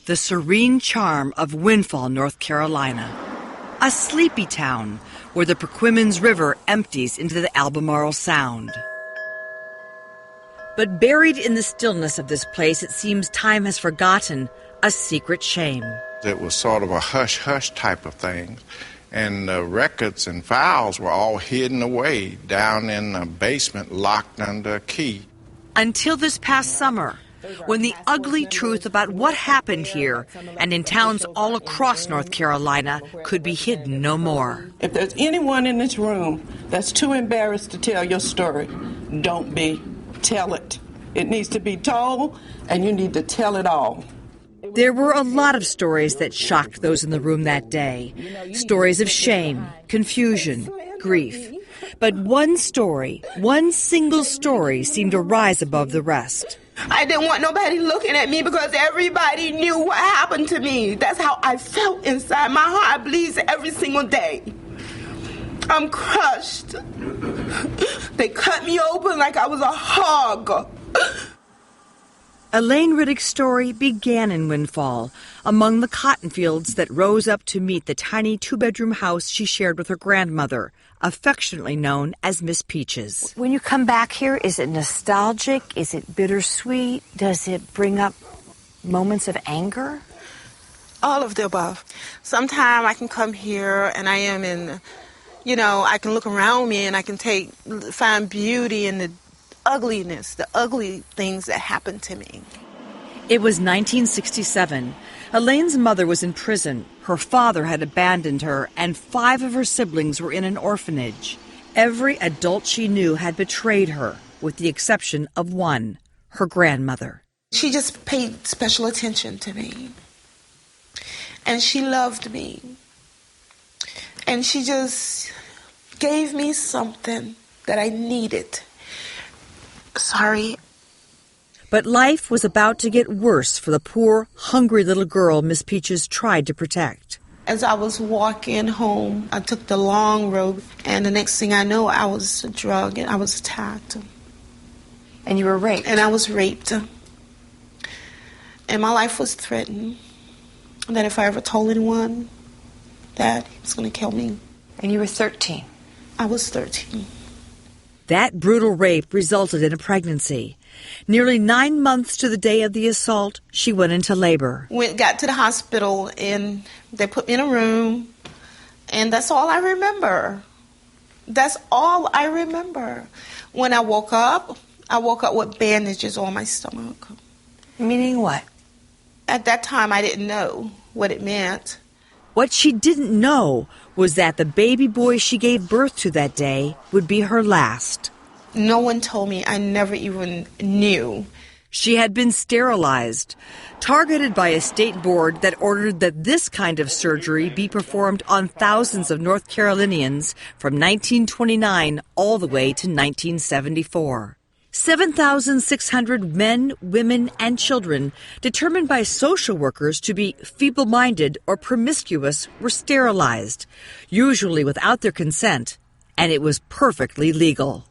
the serene charm of Windfall, North Carolina. A sleepy town where the Perquimans River empties into the Albemarle Sound. But buried in the stillness of this place, it seems time has forgotten a secret shame. It was sort of a hush-hush type of thing, and the records and files were all hidden away down in the basement, locked under a key. Until this past summer, when the ugly truth about what happened here and in towns all across North Carolina could be hidden no more. If there's anyone in this room that's too embarrassed to tell your story, don't be. Tell it. It needs to be told, and you need to tell it all. There were a lot of stories that shocked those in the room that day. Stories of shame, confusion, grief. But one story, one single story, seemed to rise above the rest. I didn't want nobody looking at me because everybody knew what happened to me. That's how I felt inside. My heart bleeds every single day. I'm crushed. They cut me open like I was a hog. Elaine Riddick's story began in Windfall, among the cotton fields that rose up to meet the tiny two-bedroom house she shared with her grandmother, affectionately known as Miss Peaches. When you come back here, is it nostalgic? Is it bittersweet? Does it bring up moments of anger? All of the above. Sometimes I can come here and I am in, I can look around me and I can find beauty in the ugliness, the ugly things that happened to me. It was 1967. Elaine's mother was in prison. Her father had abandoned her, and 5 of her siblings were in an orphanage. Every adult she knew had betrayed her, with the exception of one, her grandmother. She just paid special attention to me. And she loved me. And she just gave me something that I needed. Sorry. But life was about to get worse for the poor, hungry little girl Miss Peaches tried to protect. As I was walking home, I took the long road, and the next thing I know, I was drugged and I was attacked. And you were raped? And I was raped. And my life was threatened. That if I ever told anyone, that he was going to kill me. And you were 13? I was 13. That brutal rape resulted in a pregnancy. Nearly 9 months to the day of the assault, she went into labor. Got to the hospital, and they put me in a room, and that's all I remember. That's all I remember. When I woke up with bandages on my stomach. Meaning what? At that time, I didn't know what it meant. What she didn't know was that the baby boy she gave birth to that day would be her last. No one told me. I never even knew. She had been sterilized, targeted by a state board that ordered that this kind of surgery be performed on thousands of North Carolinians from 1929 all the way to 1974. 7,600 men, women, and children determined by social workers to be feeble-minded or promiscuous were sterilized, usually without their consent, and it was perfectly legal.